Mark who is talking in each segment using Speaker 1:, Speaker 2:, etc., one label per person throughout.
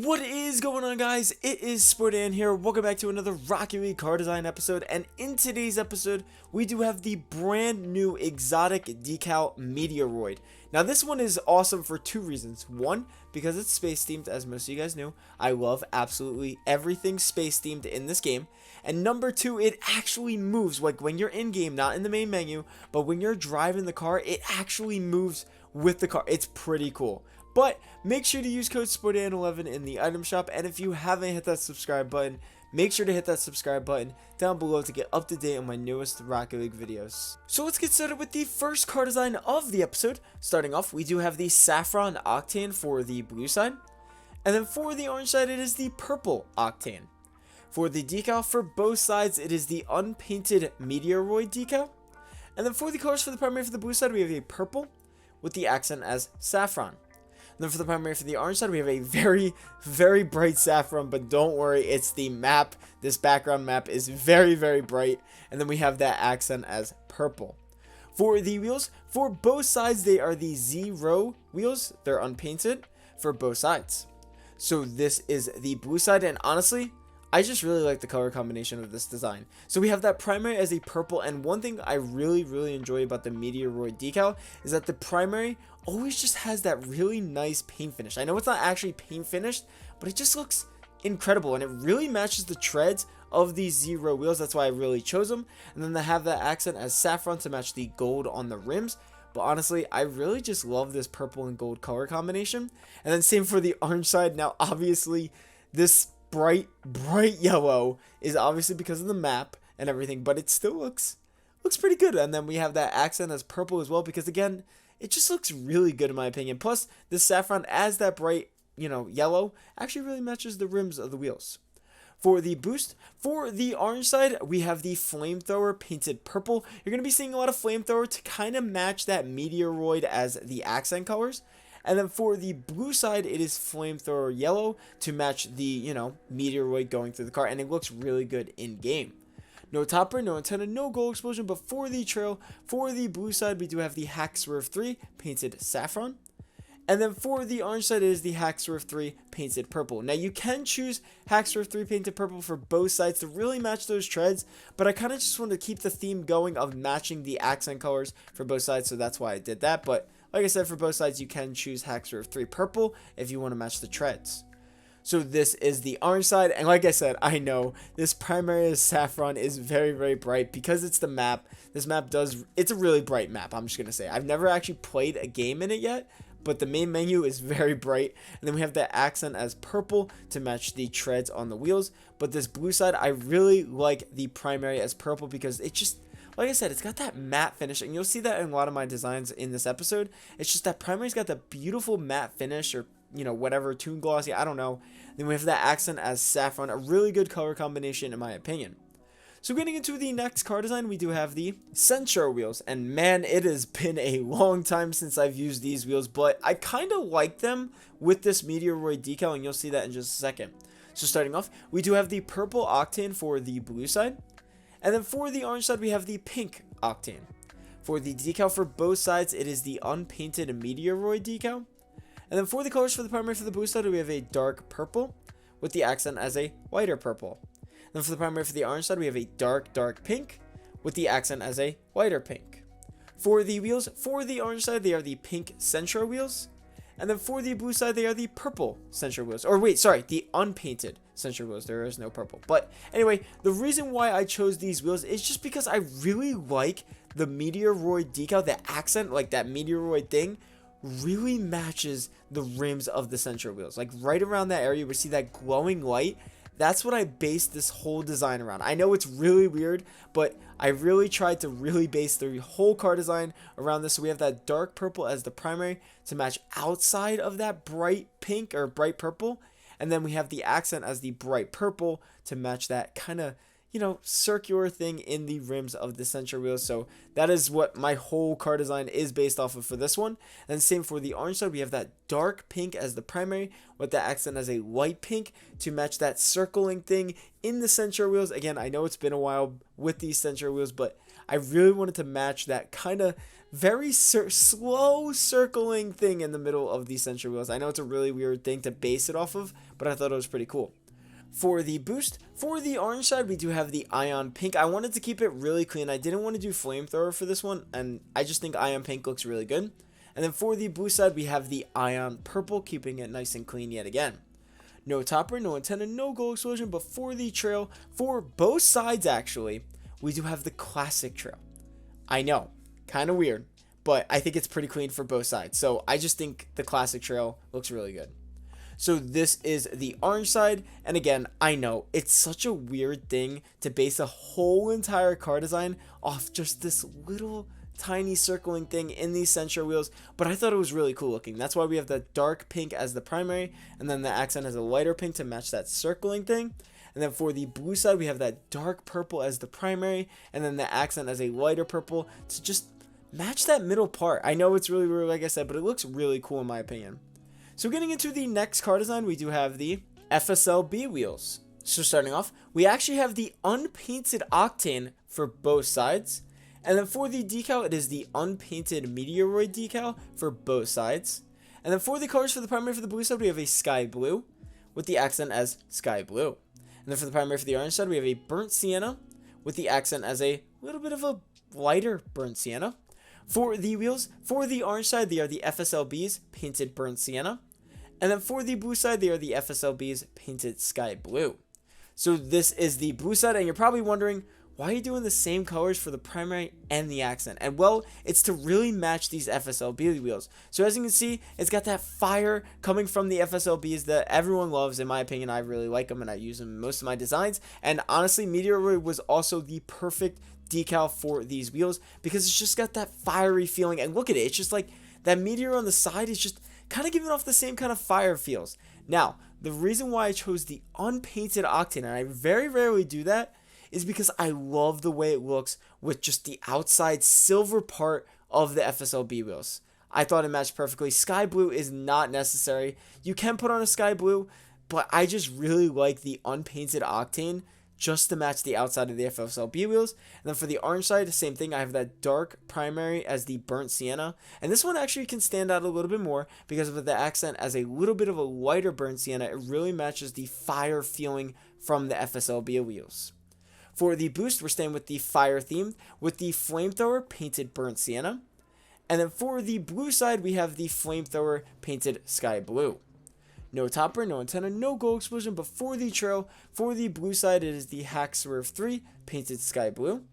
Speaker 1: What is going on, guys? It is Sportan here. Welcome back to another Rocket League car design episode, and in today's episode we do have the brand new exotic decal Meteoroid. Now this one is awesome for two reasons. One, because it's space themed, as most of you guys know. I love absolutely everything space themed in this game. And number two, it actually moves. Like when you're in game, not in the main menu, but when you're driving the car, it actually moves with the car. It's pretty cool. But make sure to use code SPORTAN11 in the item shop, and if you haven't hit that subscribe button, make sure to hit that subscribe button down below to get up to date on my newest Rocket League videos. So let's get started with the first car design of the episode. Starting off, we do have the Saffron Octane for the blue side, and then for the orange side it is the purple Octane. For the decal for both sides it is the unpainted Meteoroid decal, and then for the colors for the primary for the blue side we have a purple with the accent as saffron. Then for the primary for the orange side, we have a very, very bright saffron, but don't worry, it's the map. This background map is very, very bright. And then we have that accent as purple. For the wheels, for both sides, they are the zero wheels. They're unpainted for both sides. So this is the blue side, and honestly, I just really like the color combination of this design. So we have that primary as a purple, and one thing I really enjoy about the Meteoroid decal is that the primary always just has that really nice paint finish. I know it's not actually paint finished, but it just looks incredible, and it really matches the treads of these zero wheels. That's why I really chose them. And then they have that accent as saffron to match the gold on the rims. But honestly, I really just love this purple and gold color combination. And then same for the orange side. Now obviously this bright yellow is obviously because of the map and everything, but it still looks pretty good. And then we have that accent as purple as well, because again, it just looks really good in my opinion. Plus the saffron as that bright yellow actually really matches the rims of the wheels. For the boost, for the orange side, we have the flamethrower painted purple. You're going to be seeing a lot of flamethrower to kind of match that Meteoroid as the accent colors. And then for the blue side, it is flamethrower yellow to match the, Meteoroid going through the car. And it looks really good in game. No topper, no antenna, no gold explosion. But for the trail, for the blue side, we do have the Hack Swerve 3 painted saffron. And then for the orange side, it is the Hack Swerve 3 painted purple. Now you can choose Hack Swerve 3 painted purple for both sides to really match those treads. But I kind of just wanted to keep the theme going of matching the accent colors for both sides. So that's why I did that. But like I said, for both sides, you can choose Hack Swerve 3 purple if you want to match the treads. So this is the orange side, and like I said, I know this primary saffron is very bright because it's the map. This map it's a really bright map, I'm just going to say. I've never actually played a game in it yet, but the main menu is very bright. And then we have that accent as purple to match the treads on the wheels. But this blue side, I really like the primary as purple because it just, like I said, it's got that matte finish, and you'll see that in a lot of my designs in this episode. It's just that primary's got the beautiful matte finish, or whatever, toon glossy, I don't know. Then we have that accent as saffron, a really good color combination in my opinion. So getting into the next car design, we do have the censure wheels, and man, it has been a long time since I've used these wheels, but I kind of like them with this Meteoroid decal, and you'll see that in just a second. So starting off, we do have the purple Octane for the blue side. And then for the orange side, we have the pink Octane. For the decal for both sides, it is the unpainted Meteoroid decal. And then for the colors for the primary for the blue side, we have a dark purple with the accent as a lighter purple. And then for the primary for the orange side, we have a dark pink with the accent as a lighter pink. For the wheels, for the orange side, they are the pink censure wheels. And then for the blue side, they are the purple censure wheels. Or wait, sorry, the unpainted censure wheels. There is no purple. But anyway, the reason why I chose these wheels is just because I really like the Meteoroid decal. The accent, like that Meteoroid thing, really matches the rims of the censure wheels. Like right around that area, we see that glowing light. That's what I based this whole design around. I know it's really weird, but I really tried to really base the whole car design around this. So we have that dark purple as the primary to match outside of that bright pink or bright purple. And then we have the accent as the bright purple to match that kind of, circular thing in the rims of the censure wheels. So that is what my whole car design is based off of for this one. And same for the orange side, we have that dark pink as the primary with the accent as a light pink to match that circling thing in the censure wheels. Again, I know it's been a while with these censure wheels, but I really wanted to match that kind of very slow circling thing in the middle of the censure wheels. I know it's a really weird thing to base it off of, but I thought it was pretty cool. For the boost, for the orange side, we do have the Ion Pink. I wanted to keep it really clean. I didn't want to do Flamethrower for this one, and I just think Ion Pink looks really good. And then for the blue side, we have the Ion Purple, keeping it nice and clean yet again. No topper, no antenna, no gold explosion, but for the trail, for both sides actually, we do have the classic trail. I know, kind of weird, but I think it's pretty clean for both sides. So I just think the classic trail looks really good. So this is the orange side, and again, I know it's such a weird thing to base a whole entire car design off just this little tiny circling thing in these censure wheels, but I thought it was really cool looking. That's why we have the dark pink as the primary, and then the accent has a lighter pink to match that circling thing. And then for the blue side, we have that dark purple as the primary, and then the accent as a lighter purple to just match that middle part. I know it's really weird, like I said, but it looks really cool in my opinion. So getting into the next car design, we do have the fxlb wheels. So starting off, we actually have the unpainted Octane for both sides. And then for the decal, it is the unpainted Meteoroid decal for both sides. And then for the colors for the primary for the blue side, we have a sky blue with the accent as sky blue. And then for the primary for the orange side, we have a burnt sienna with the accent as a little bit of a lighter burnt sienna. For the wheels, for the orange side, they are the fxlbs painted burnt sienna. And then for the blue side, they are the fxlbs painted sky blue. So this is the blue side, and you're probably wondering, why are you doing the same colors for the primary and the accent? And well, it's to really match these fxlb wheels. So as you can see, it's got that fire coming from the fxlbs that everyone loves. In my opinion, I really like them and I use them in most of my designs. And honestly, Meteoroid was also the perfect decal for these wheels because it's just got that fiery feeling. And look at it, it's just like that meteor on the side is just kind of giving off the same kind of fire feels. Now, the reason why I chose the unpainted Octane, and I very rarely do that, is because I love the way it looks with just the outside silver part of the fxlb wheels. I thought it matched perfectly. Sky blue is not necessary. You can put on a sky blue, but I just really like the unpainted Octane just to match the outside of the fxlb wheels. And then for the orange side, the same thing. I have that dark primary as the burnt sienna. And this one actually can stand out a little bit more because of the accent as a little bit of a lighter burnt sienna. It really matches the fire feeling from the fxlb wheels. For the boost, we're staying with the fire theme with the flamethrower painted burnt sienna. And then for the blue side, we have the flamethrower painted sky blue. No topper, no antenna, no gold explosion, but for the trail, for the blue side, it is the Hack Swerve 3 painted sky blue.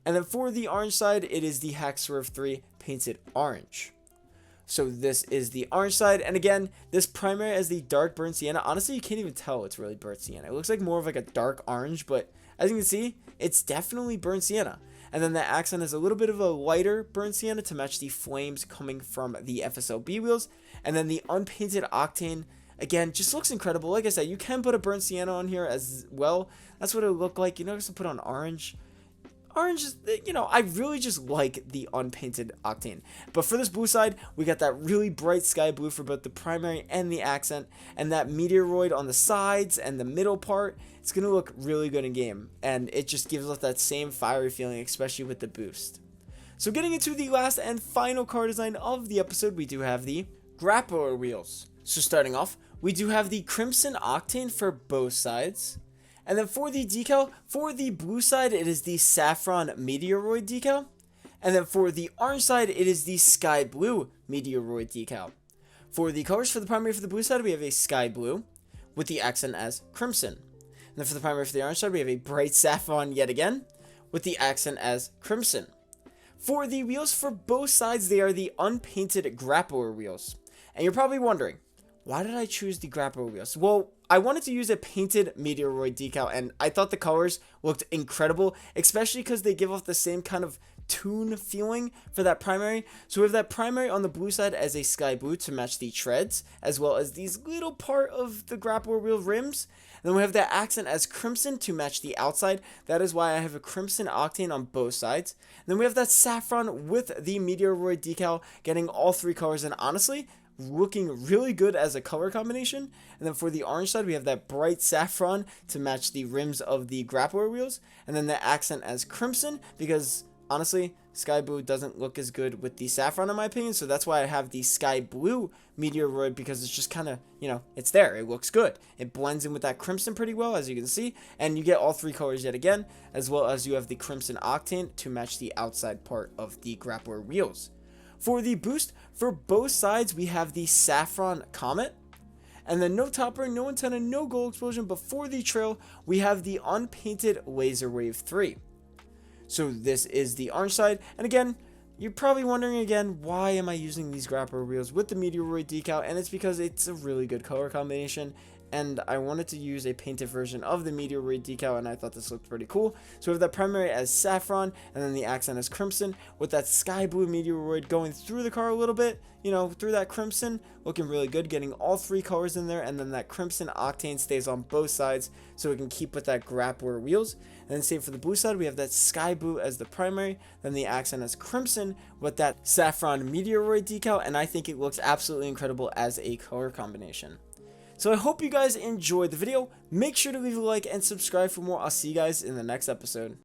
Speaker 1: And then for the orange side, it is the Hack Swerve 3 painted orange. So this is the orange side, and again, this primary as the dark burnt sienna. Honestly, you can't even tell it's really burnt sienna. It looks like more of like a dark orange, but as you can see, it's definitely burnt sienna. And then the accent is a little bit of a lighter burnt sienna to match the flames coming from the fxlb wheels. And then the unpainted Octane, again, just looks incredible. Like I said, you can put a burnt sienna on here as well. That's what it would look like. You know, just to put on orange. Orange is, you know, I really just like the unpainted Octane. But for this blue side, we got that really bright sky blue for both the primary and the accent. And that Meteoroid on the sides and the middle part. It's going to look really good in game. And it just gives us that same fiery feeling, especially with the boost. So getting into the last and final car design of the episode, we do have the grappler wheels. So starting off, we do have the Crimson Octane for both sides. And then for the decal, for the blue side, it is the Saffron Meteoroid decal. And then for the orange side, it is the Sky Blue Meteoroid decal. For the colors for the primary for the blue side, we have a Sky Blue with the accent as Crimson. And then for the primary for the orange side, we have a bright Saffron yet again with the accent as Crimson. For the wheels for both sides, they are the unpainted grappler wheels. And you're probably wondering, why did I choose the grappler wheels? Well, I wanted to use a painted Meteoroid decal, and I thought the colors looked incredible, especially because they give off the same kind of tune feeling for that primary. So we have that primary on the blue side as a sky blue to match the treads, as well as these little part of the grappler wheel rims. And then we have that accent as crimson to match the outside. That is why I have a Crimson Octane on both sides. And then we have that saffron with the Meteoroid decal, getting all three colors, and honestly, looking really good as a color combination. And then for the orange side, we have that bright saffron to match the rims of the grappler wheels, and then the accent as crimson, because honestly, sky blue doesn't look as good with the saffron in my opinion, so that's why I have the sky blue Meteoroid, because it's just kind of, you know, it's there, it looks good, it blends in with that crimson pretty well, as you can see, and you get all 3 colors yet again, as well as you have the crimson octane to match the outside part of the grappler wheels. For the boost, for both sides we have the Saffron Comet, and then no topper, no antenna, no gold explosion, but for the trail we have the unpainted Laser Wave 3. So this is the orange side, and again, you're probably wondering again, why am I using these grappler wheels with the Meteoroid decal? And it's because it's a really good color combination, and I wanted to use a painted version of the Meteoroid decal, and I thought this looked pretty cool. So we have that primary as saffron, and then the accent as crimson, with that sky blue Meteoroid going through the car a little bit, you know, through that crimson, looking really good, getting all 3 colors in there, and then that crimson octane stays on both sides, so we can keep with that grappler wheels. And then same for the blue side, we have that sky blue as the primary, then the accent as crimson, with that saffron Meteoroid decal, and I think it looks absolutely incredible as a color combination. So I hope you guys enjoyed the video. Make sure to leave a like and subscribe for more. I'll see you guys in the next episode.